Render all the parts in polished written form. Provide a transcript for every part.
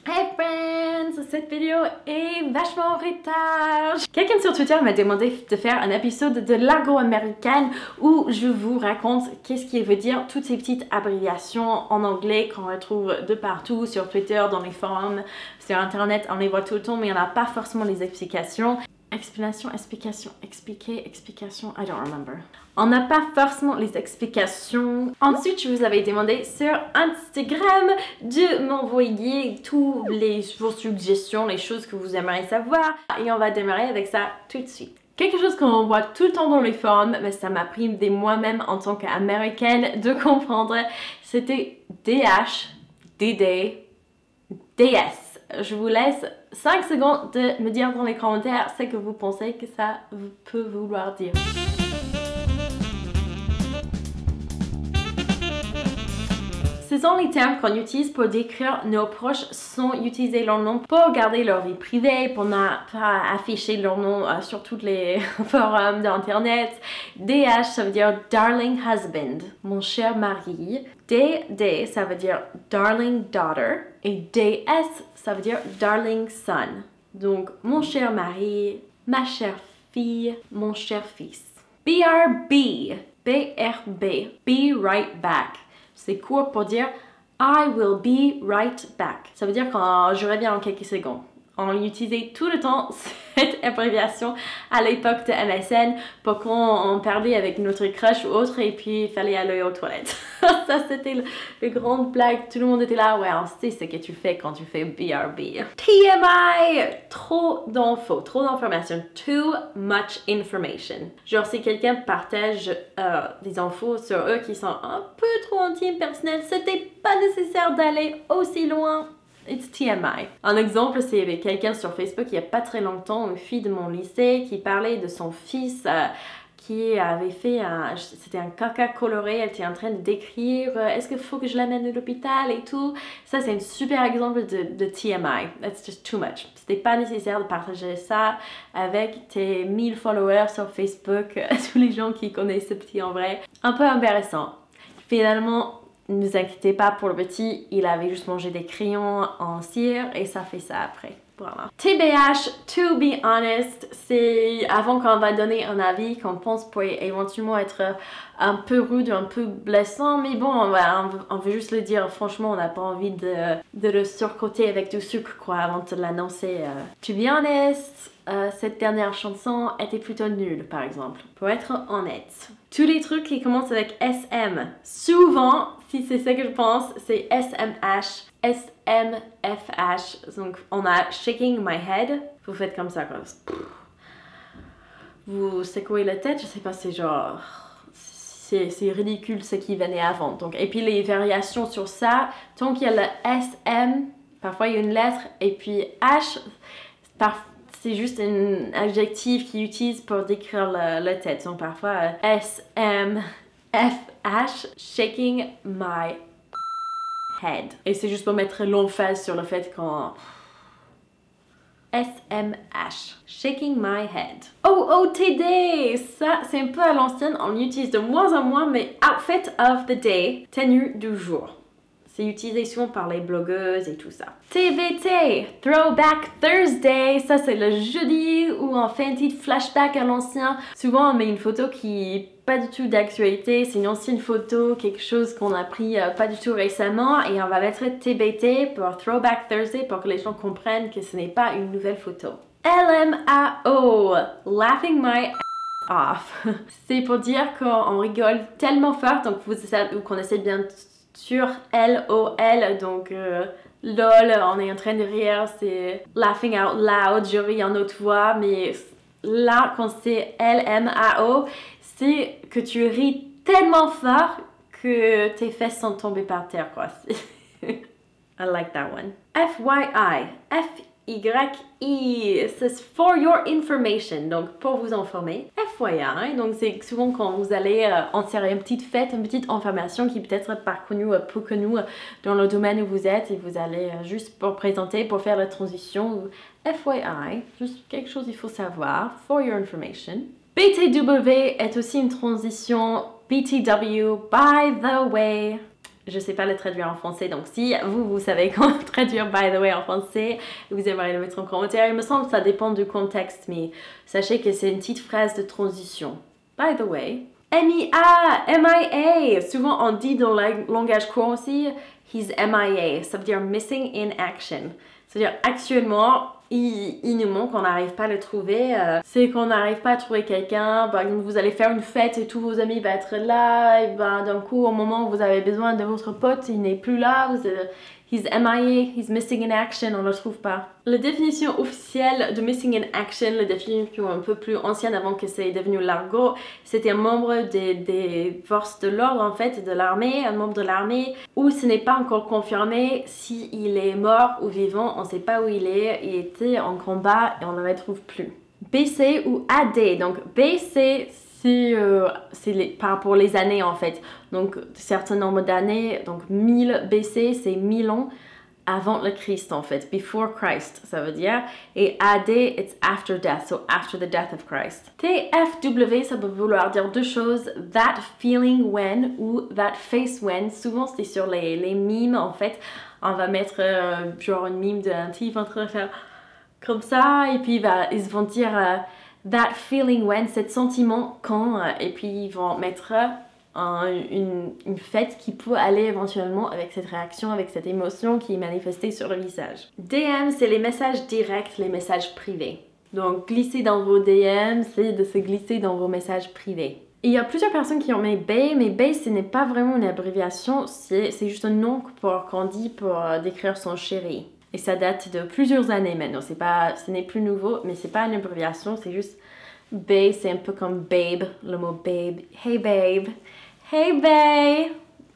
Hey friends! Cette vidéo est vachement en retard! Quelqu'un sur Twitter m'a demandé de faire un épisode de l'argot américaine où je vous raconte qu'est-ce qui veut dire toutes ces petites abréviations en anglais qu'on retrouve de partout sur Twitter, dans les forums, sur internet, on les voit tout le temps mais il n'y en a pas forcément les explications. Explication, explication, I don't remember. On n'a pas forcément les explications. Ensuite, je vous avais demandé sur Instagram de m'envoyer vos suggestions, les choses que vous aimeriez savoir. Et on va démarrer avec ça tout de suite. Quelque chose qu'on voit tout le temps dans les forums, mais ça m'a pris des moi-même en tant qu'américaine de comprendre, c'était DH, DD, DS. Je vous laisse 5 secondes de me dire dans les commentaires ce que vous pensez que ça peut vouloir dire. Ce sont les termes qu'on utilise pour décrire nos proches sans utiliser leur nom, pour garder leur vie privée, pour ne pas afficher leur nom sur tous les forums d'internet. DH, ça veut dire Darling Husband, mon cher mari. DD, ça veut dire Darling Daughter. Et DS, ça veut dire Darling Son. Donc, mon cher mari, ma chère fille, mon cher fils. BRB, BRB, Be Right Back. C'est court pour dire I will be right back. Ça veut dire quand je reviens en quelques secondes. On utilisait tout le temps cette abréviation à l'époque de MSN pour qu'on parlait avec notre crush ou autre et puis il fallait aller aux toilettes. Ça c'était le grande blague. Tout le monde était là, ouais on sait ce que tu fais quand tu fais BRB. TMI, trop d'infos, trop d'informations, too much information. Genre si quelqu'un partage des infos sur eux qui sont un peu trop intimes, personnelles, c'était pas nécessaire d'aller aussi loin. It's TMI. Un exemple, c'est avec quelqu'un sur Facebook il n'y a pas très longtemps, une fille de mon lycée qui parlait de son fils qui avait fait c'était un caca coloré, elle était en train de décrire est-ce qu'il faut que je l'amène à l'hôpital et tout. Ça c'est un super exemple de TMI. That's just too much. C'était pas nécessaire de partager ça avec tes 1000 followers sur Facebook, tous les gens qui connaissent ce petit en vrai. Un peu embarrassant. Finalement, ne vous inquiétez pas pour le petit, il avait juste mangé des crayons en cire et ça fait ça après. Voilà. TBH, to be honest, c'est avant qu'on va donner un avis qu'on pense pourrait éventuellement être un peu rude, un peu blessant, mais bon, on veut juste le dire, franchement, on n'a pas envie de le surcoter avec du sucre quoi avant de l'annoncer. To be honest, cette dernière chanson était plutôt nulle par exemple, pour être honnête. Tous les trucs qui commencent avec SM, souvent, si c'est ce que je pense, c'est SMH, SMFH. Donc on a shaking my head, vous faites comme ça quoi. Vous secouez la tête, je sais pas, c'est genre... C'est ridicule ce qui venait avant. Donc, et puis les variations sur ça, tant qu'il y a le SM, parfois il y a une lettre, et puis H, c'est juste un adjectif qu'ils utilisent pour décrire la tête. Donc parfois SMFH, shaking my head. Et c'est juste pour mettre l'emphase sur le fait qu'on... SMH, shaking my head. OOTD, ça c'est un peu à l'ancienne, on l'utilise de moins en moins, mais outfit of the day, tenue du jour. C'est utilisé souvent par les blogueuses et tout ça. TBT, Throwback Thursday, ça c'est le jeudi où on fait un petit flashback à l'ancien. Souvent on met une photo qui n'est pas du tout d'actualité, c'est une ancienne photo, quelque chose qu'on a pris pas du tout récemment et on va mettre TBT pour Throwback Thursday pour que les gens comprennent que ce n'est pas une nouvelle photo. LMAO, Laughing My Off. C'est pour dire qu'on rigole tellement fort, donc vous connaissez bien sur LOL, donc LOL, on est en train de rire, c'est laughing out loud, je ris en haute voix, mais là, quand c'est LMAO, c'est que tu ris tellement fort que tes fesses sont tombées par terre, quoi. I like that one. FYI, FYI, c'est for your information, donc pour vous informer. FYI, donc c'est souvent quand vous allez insérer une petite fête, une petite information qui peut-être pas connue, peu connue dans le domaine où vous êtes et vous allez juste pour présenter, pour faire la transition. FYI, juste quelque chose qu'il faut savoir, for your information. BTW est aussi une transition BTW, by the way. je sais pas le traduire en français, donc si vous savez comment traduire by the way en français, vous aimeriez le mettre en commentaire. Il me semble que ça dépend du contexte, mais sachez que c'est une petite phrase de transition. By the way. MIA, MIA. Souvent on dit dans le langage courant aussi, he's MIA. Ça veut dire missing in action. C'est-à-dire actuellement, il nous manque, on n'arrive pas à le trouver. C'est qu'on n'arrive pas à trouver quelqu'un. Par exemple, vous allez faire une fête et tous vos amis vont être là. Et ben, d'un coup, au moment où vous avez besoin de votre pote, il n'est plus là. He's MIA, he's missing in action, on ne le trouve pas. La définition officielle de missing in action, la définition un peu plus ancienne avant que c'est devenu l'argot, c'était un membre des forces de l'ordre en fait, de l'armée, un membre de l'armée, où ce n'est pas encore confirmé s'il est mort ou vivant, on ne sait pas où il était en combat et on ne le retrouve plus. BC ou AD, donc BC c'est par rapport aux années en fait. Donc, certain nombre d'années, donc 1000 BC, c'est 1000 ans avant le Christ en fait. Before Christ, ça veut dire. Et AD, it's after death, so after the death of Christ. TFW, ça peut vouloir dire deux choses. That feeling when ou that face when. Souvent, c'est sur les mimes en fait. On va mettre genre une mime d'un type en train de faire comme ça. Et puis, ils vont dire... that feeling when, cet sentiment quand, et puis ils vont mettre une fête qui peut aller éventuellement avec cette réaction, avec cette émotion qui est manifestée sur le visage. DM, c'est les messages directs, les messages privés. Donc glisser dans vos DM, c'est de se glisser dans vos messages privés. Et il y a plusieurs personnes qui ont mis bae, mais bae ce n'est pas vraiment une abréviation, c'est juste un nom qu'on dit pour décrire son chéri. Et ça date de plusieurs années maintenant. Ce n'est plus nouveau, mais c'est pas une abréviation, c'est juste bae, c'est un peu comme babe, le mot babe. Hey babe, hey bae,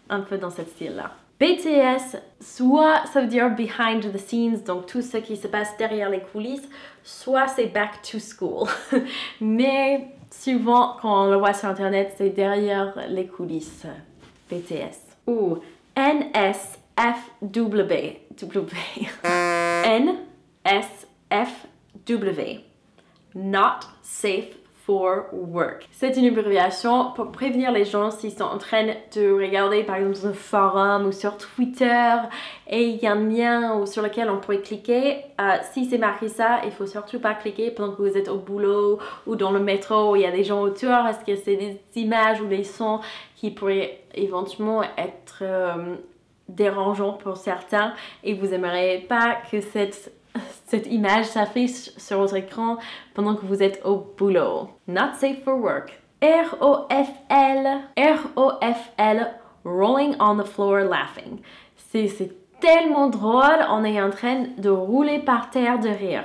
un peu dans ce style-là. BTS, soit ça veut dire behind the scenes, donc tout ce qui se passe derrière les coulisses, soit c'est back to school. Mais souvent, quand on le voit sur internet, c'est derrière les coulisses. BTS. Ou NSFW. NSFW. Not safe for work. C'est une abréviation pour prévenir les gens s'ils sont en train de regarder par exemple sur un forum ou sur Twitter et il y a un lien sur lequel on pourrait cliquer. Si c'est marqué ça, il faut surtout pas cliquer pendant que vous êtes au boulot ou dans le métro où il y a des gens autour parce que c'est des images ou des sons qui pourraient éventuellement être dérangeants pour certains et vous n'aimeriez pas que cette image s'affiche sur votre écran pendant que vous êtes au boulot. Not safe for work. ROFL, rolling on the floor laughing. C'est tellement drôle, on est en train de rouler par terre de rire.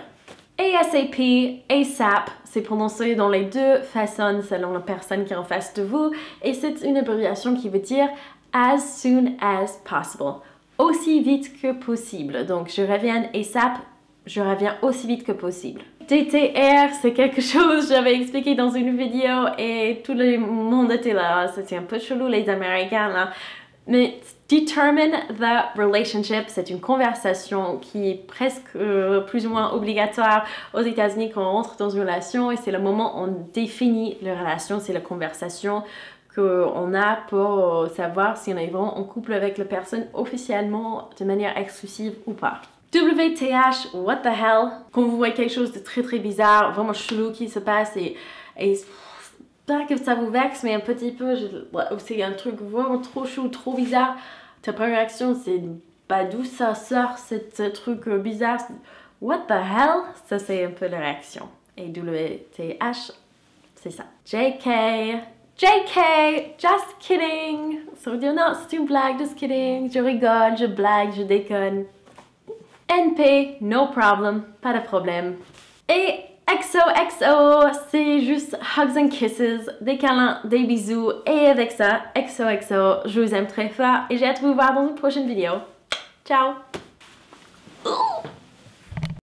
ASAP, ASAP, c'est prononcé dans les deux façons selon la personne qui est en face de vous et c'est une abréviation qui veut dire as soon as possible. Aussi vite que possible. Donc je reviens ASAP, je reviens aussi vite que possible. DTR, c'est quelque chose que j'avais expliqué dans une vidéo et tout le monde était là. C'était un peu chelou les Américains là. Mais determine the relationship, c'est une conversation qui est presque plus ou moins obligatoire aux États-Unis quand on entre dans une relation et c'est le moment où on définit la relation, c'est la conversation qu'on a pour savoir si on est vraiment en couple avec la personne officiellement de manière exclusive ou pas. WTH, what the hell? Quand vous voyez quelque chose de très très bizarre, vraiment chelou qui se passe et pas que ça vous vexe, mais un petit peu, c'est un truc vraiment trop chelou, trop bizarre. Ta première réaction, c'est bah, d'où ça sort, ce truc bizarre? What the hell? Ça, c'est un peu la réaction. Et WTH, c'est ça. JK, just kidding. Ça veut dire non, c'est une blague, just kidding. Je rigole, je blague, je déconne. NP, no problem, pas de problème. Et XOXO, c'est juste hugs and kisses, des câlins, des bisous. Et avec ça, XOXO, je vous aime très fort et j'ai hâte de vous voir dans une prochaine vidéo. Ciao!